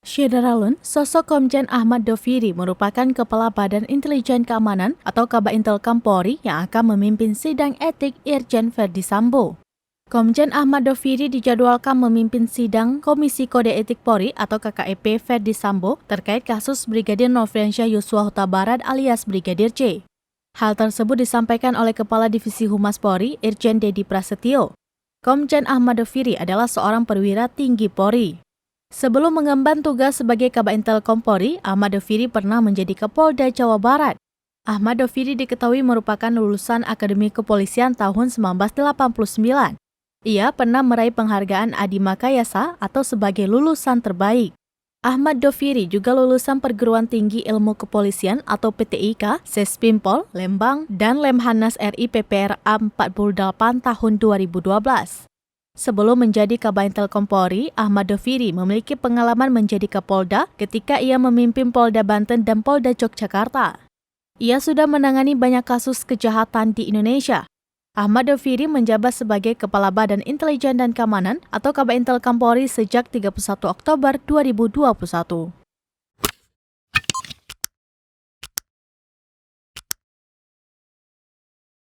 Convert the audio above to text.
Syederalun, sosok Komjen Ahmad Doviri merupakan Kepala Badan Intelijen Keamanan atau Kabintel Polri yang akan memimpin sidang etik Irjen Verdi Sambo. Komjen Ahmad Doviri dijadwalkan memimpin sidang Komisi Kode Etik Polri atau KKEP Verdi Sambo terkait kasus Brigadir Nofriansyah Yosua Huta Barat alias Brigadir J. Hal tersebut disampaikan oleh Kepala Divisi Humas Polri, Irjen Dedi Prasetyo. Komjen Ahmad Doviri adalah seorang perwira tinggi Polri. Sebelum mengemban tugas sebagai Kabintel Polri, Ahmad Doviri pernah menjadi Kapolda Jawa Barat. Ahmad Doviri diketahui merupakan lulusan Akademi Kepolisian tahun 1989. Ia pernah meraih penghargaan Adi Makayasa atau sebagai lulusan terbaik. Ahmad Doviri juga lulusan Perguruan Tinggi Ilmu Kepolisian atau PTIK, Sespimpol, Lembang, dan Lemhanas RI PPRA 48 tahun 2012. Sebelum menjadi Kabintel Polri, Ahmad Doviri memiliki pengalaman menjadi Kapolda ketika ia memimpin Polda Banten dan Polda Yogyakarta. Ia sudah menangani banyak kasus kejahatan di Indonesia. Ahmad Doviri menjabat sebagai Kepala Badan Intelijen dan Keamanan atau Kabintel Polri sejak 31 Oktober 2021.